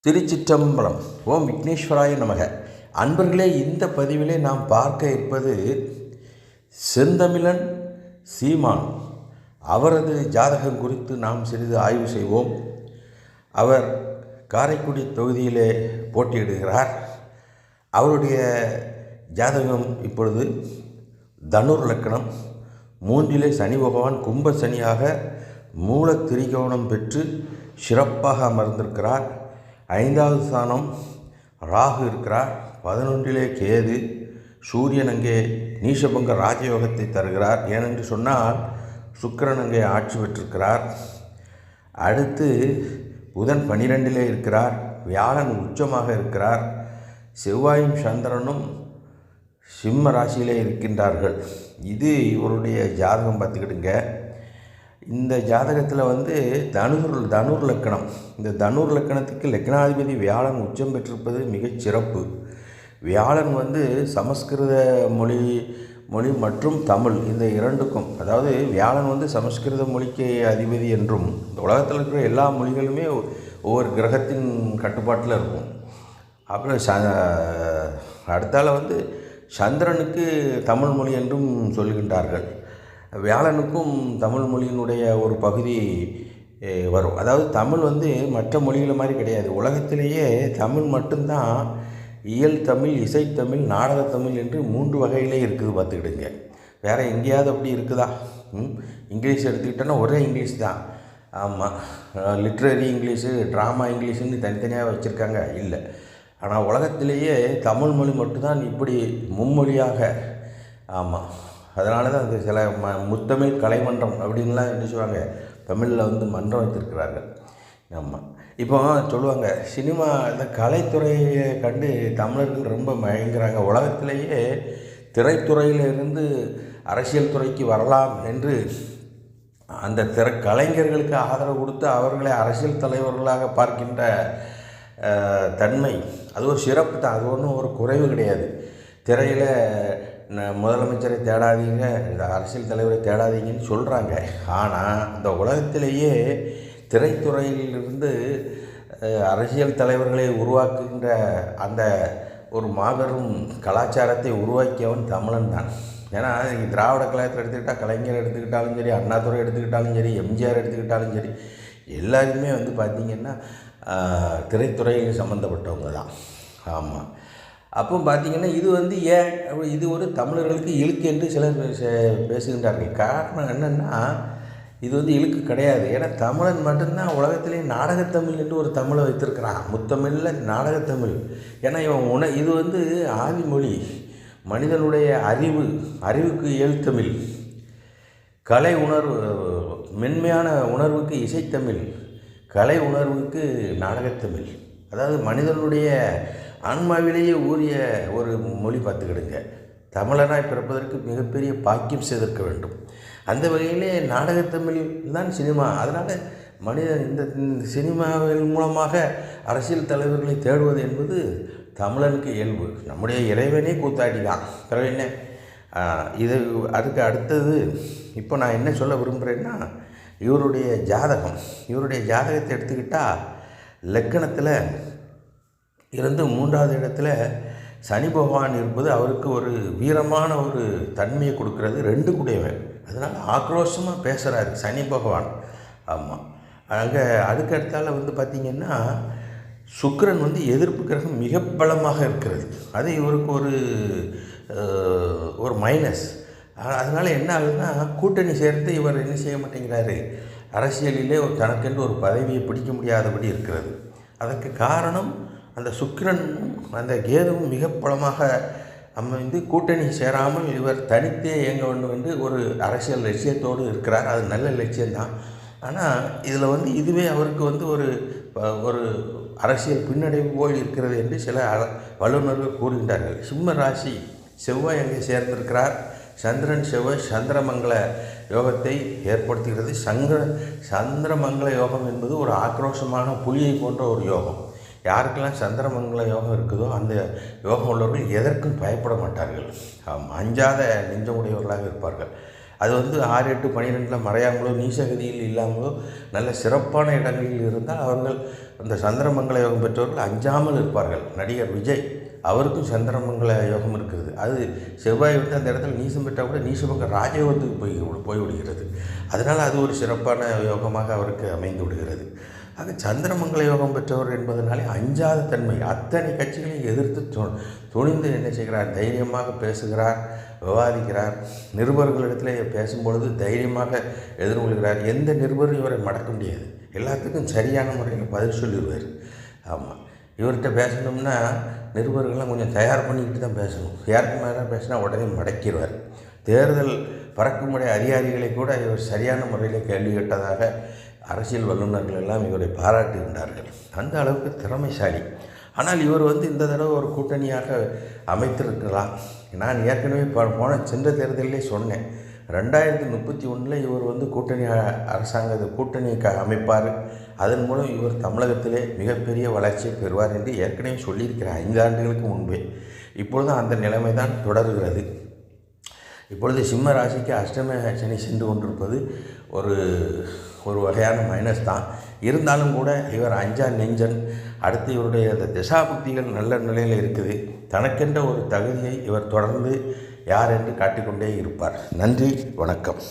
திருச்சிற்றம்பலம். ஓம் விக்னேஸ்வராய நமக. அன்பர்களே, இந்த பதிவிலே நாம் பார்க்க இருப்பது செந்தமிழன் சீமான். அவரது ஜாதகம் குறித்து நாம் சிறிது ஆய்வு செய்வோம். அவர் காரைக்குடி தொகுதியிலே போட்டியிடுகிறார். அவருடைய ஜாதகம் இப்பொழுது தனுர் லக்கணம், 3 சனி பகவான் கும்ப சனியாக மூல திரிகோணம் பெற்று சிறப்பாக அமர்ந்திருக்கிறார். 5வது ஸ்தானம் ராகு இருக்கிறார். 11 கேது. சூரியன் அங்கே நீசபங்க ராஜயோகத்தை தருகிறார். ஏனென்று சொன்னால் சுக்கிரன் அங்கே ஆட்சி பெற்றிருக்கிறார். அடுத்து புதன் 12 இருக்கிறார். வியாழன் உச்சமாக இருக்கிறார். செவ்வாயும் சந்திரனும் சிம்ம ராசியிலே இருக்கின்றார்கள். இது இவருடைய ஜாதகம் பார்த்துக்கிடுங்க. இந்த ஜாதகத்தில் தனுர் லக்கணம். இந்த தனுர் லக்கணத்துக்கு லக்னாதிபதி வியாழன் உச்சம் பெற்றிருப்பது மிகச் சிறப்பு. வியாழன் சமஸ்கிருத மொழி மற்றும் தமிழ் இந்த இரண்டுக்கும், அதாவது வியாழன் சமஸ்கிருத மொழிக்கு அதிபதி என்றும், இந்த உலகத்தில் இருக்கிற எல்லா மொழிகளுமே ஒவ்வொரு கிரகத்தின் கட்டுப்பாட்டில் இருக்கும். அப்புறம் அடுத்தால சந்திரனுக்கு தமிழ் மொழி என்றும் சொல்கின்றார்கள். வியாழனுக்கும் தமிழ் மொழியினுடைய ஒரு பகுதி வரும். அதாவது தமிழ் மற்ற மொழிகளை மாதிரி கிடையாது. உலகத்திலேயே தமிழ் மட்டும்தான் இயல் தமிழ், இசைத்தமிழ், நாடகத்தமிழ் என்று 3 வகையிலே இருக்குது. பார்த்துக்கிடுங்க. வேறு எங்கேயாவது அப்படி இருக்குதா? இங்கிலீஷ் எடுத்துக்கிட்டோன்னா ஒரே இங்கிலீஷ் தான். ஆமாம், லிட்ரரி இங்கிலீஷு, ட்ராமா இங்கிலீஷுன்னு தனித்தனியாக வச்சுருக்காங்க. இல்லை, ஆனால் உலகத்திலேயே தமிழ் மொழி மட்டும்தான் இப்படி மும்மொழியாக. ஆமாம், அதனால தான் அந்த சில முத்தமிழ் கலைமன்றம் அப்படின்லாம் என்ன சொல்லுவாங்க, தமிழில் மன்றம் வைத்திருக்கிறார்கள். ஆமாம், இப்போ சொல்லுவாங்க சினிமா, இந்த கலைத்துறையை கண்டு தமிழர்கள் ரொம்ப மயங்குறாங்க. உலகத்திலேயே திரைத்துறையிலிருந்து அரசியல் துறைக்கு வரலாம் என்று அந்த கலைஞர்களுக்கு ஆதரவு கொடுத்து அவர்களை அரசியல் தலைவர்களாக பார்க்கின்ற தன்மை, அது ஒரு சிறப்பு தான். அது ஒன்றும் ஒரு குறைவு கிடையாது. திரையில் முதலமைச்சரை தேடாதீங்க, இந்த அரசியல் தலைவரை தேடாதீங்கன்னு சொல்கிறாங்க. ஆனால் இந்த உலகத்திலேயே திரைத்துறையிலிருந்து அரசியல் தலைவர்களை உருவாக்குகின்ற அந்த ஒரு மாபெரும் கலாச்சாரத்தை உருவாக்கியவன் தமிழன் தான். ஏன்னா திராவிட கலாச்சாரத்தை எடுத்துக்கிட்டால், கலைஞர் எடுத்துக்கிட்டாலும் சரி, அண்ணாதுரை எடுத்துக்கிட்டாலும் சரி, எம்ஜிஆர் எடுத்துக்கிட்டாலும் சரி, எல்லாருமே பார்த்திங்கன்னா திரைத்துறையில் சம்மந்தப்பட்டவங்க தான். ஆமாம், அப்போ பார்த்திங்கன்னா இது ஏன் இது ஒரு தமிழர்களுக்கு இழுக்கு என்று சிலர் பேசுகின்றார்கள். காரணம் என்னென்னா, இது இழுக்கு கிடையாது. ஏன்னா தமிழன் மட்டும்தான் உலகத்திலே நாடகத்தமிழ் என்று ஒரு தமிழை வைத்திருக்கிறான். முத்தமிழில் நாடகத்தமிழ். ஏன்னா இவன் இது ஆதிமொழி, மனிதனுடைய அறிவுக்கு எழுத்தமிழ், கலை உணர்வு, மென்மையான உணர்வுக்கு இசைத்தமிழ், கலை உணர்வுக்கு நாடகத்தமிழ். அதாவது மனிதனுடைய ஆன்மாவிலேயே ஊறிய ஒரு மொழி. பார்த்துக்கிடுங்க. தமிழனாய் பிறப்பதற்கு மிகப்பெரிய பாக்கியம் செய்திருக்க வேண்டும். அந்த வகையிலே நாடகத்தமிழ் தான் சினிமா. அதனால் மனிதன் இந்த சினிமாவின் மூலமாக அரசியல் தலைவர்களை தேடுவது என்பது தமிழனுக்கு இயல்பு. நம்முடைய இறைவனே கூத்தாடி தான். பிறகு அதுக்கு அடுத்தது இப்போ நான் என்ன சொல்ல விரும்புகிறேன்னா, இவருடைய ஜாதகத்தை எடுத்துக்கிட்டால் லக்கணத்தில் இருந்து 3வது இடத்துல சனி பகவான் இருப்பது அவருக்கு ஒரு வீரமான ஒரு தன்மையை கொடுக்கறது. 2 கூடையவன், அதனால் ஆக்ரோஷமாக பேசுகிறாரு சனி பகவான். ஆமாம், அங்கே அதுக்கு அடுத்தால பார்த்திங்கன்னா சுக்கிரன் எதிர்ப்பு கிரகம் மிக பலமாக இருக்கிறது. அது இவருக்கு ஒரு மைனஸ். அதனால் என்ன ஆகுதுன்னா, கூட்டணி சேர்ந்து இவர் என்ன செய்ய மாட்டேங்கிறாரு, அரசியலிலே தனக்கென்று ஒரு பதவியை பிடிக்க முடியாதபடி இருக்கிறது. அதற்கு காரணம் அந்த சுக்கிரனும் அந்த கேதுவும் மிக பலமாக அமைந்து கூட்டணி சேராமல் இவர் தனித்தே இயங்க வேண்டும் என்று ஒரு அரசியல் லட்சியத்தோடு இருக்கிறார். அது நல்ல லட்சியம்தான். ஆனால் இதில் இதுவே அவருக்கு ஒரு அரசியல் பின்னடைவு போல் இருக்கிறது என்று சில வல்லுநர்கள் கூறுகின்றார்கள். சிம்ம ராசி, செவ்வாய் அங்கே சேர்ந்திருக்கிறார். சந்திரன் செவ்வாய் சந்திரமங்கல யோகத்தை ஏற்படுத்துகிறது. சந்திரமங்கல யோகம் என்பது ஒரு ஆக்ரோஷமான புலியை போன்ற ஒரு யோகம். யாருக்கெல்லாம் சந்திரமங்கல யோகம் இருக்குதோ அந்த யோகம் உள்ளவர்கள் எதற்கும் பயப்பட மாட்டார்கள். அஞ்சாத நெஞ்சமுடையவர்களாக இருப்பார்கள். அது 6, 8, 12 மறையாமலோ நீசகதியில் இல்லாமலோ நல்ல சிறப்பான இடங்களில் இருந்தால் அவர்கள் அந்த சந்திரமங்கல யோகம் பெற்றவர்கள் அஞ்சாமல் இருப்பார்கள். நடிகர் விஜய் அவருக்கும் சந்திரமங்கல யோகம் இருக்குது. அது செவ்வாய் விட்டு அந்த இடத்துல நீசம் பெற்றால் கூட நீசபங்க ராஜயோகத்துக்கு போய்விடுகிறது. அதனால் அது ஒரு சிறப்பான யோகமாக அவருக்கு அமைந்து விடுகிறது. ஆக சந்திரமங்கல யோகம் பெற்றவர் என்பதனாலே அஞ்சாத தன்மை, அத்தனை கட்சிகளையும் எதிர்த்து துணிந்து என்ன செய்கிறார், தைரியமாக பேசுகிறார், விவாதிக்கிறார். நிருபர்களிடத்தில் பேசும்பொழுது தைரியமாக எதிர்கொள்கிறார். எந்த நிருபரும் இவரை மடக்க முடியாது. எல்லாத்துக்கும் சரியான முறையில் பதில் சொல்லிடுவார். ஆமாம், இவர்கிட்ட பேசணும்னா நிருபர்கள்லாம் கொஞ்சம் தயார் பண்ணிக்கிட்டு தான் பேசணும். யாருக்கு மேலே பேசினா உடனே மடக்கிடுவார். தேர்தல் பறக்கும்படைய அதிகாரிகளை கூட இவர் சரியான முறையில் கேள்வி கேட்டதாக அரசியல் வல்லுநர்கள் எல்லாம் இவரை பாராட்டுகின்றார்கள். அந்த அளவுக்கு திறமைசாலி. ஆனால் இவர் இந்த தடவை ஒரு கூட்டணியாக அமைத்திருக்கலாம். நான் ஏற்கனவே போன சென்ற தேர்தலிலே சொன்னேன், 2031 இவர் கூட்டணி கூட்டணி அமைப்பார். அதன் மூலம் இவர் தமிழகத்திலே மிகப்பெரிய வளர்ச்சியை பெறுவார் என்று ஏற்கனவே சொல்லியிருக்கிறார் 5 ஆண்டுகளுக்கு முன்பே. இப்பொழுது அந்த நிலைமை தான் தொடர்கிறது. இப்பொழுது சிம்ம ராசிக்கு அஷ்டம சனி சென்று கொண்டிருப்பது ஒரு வகையான மைனஸ் தான். இருந்தாலும் கூட இவர் அஞ்சா நெஞ்சன். அடுத்து இவருடைய அந்த திசாபுக்திகள் நல்ல நிலையில் இருக்குது. தனக்கென்ற ஒரு தகுதியை இவர் தொடர்ந்து யார் என்று காட்டிக்கொண்டே இருப்பார். நன்றி, வணக்கம்.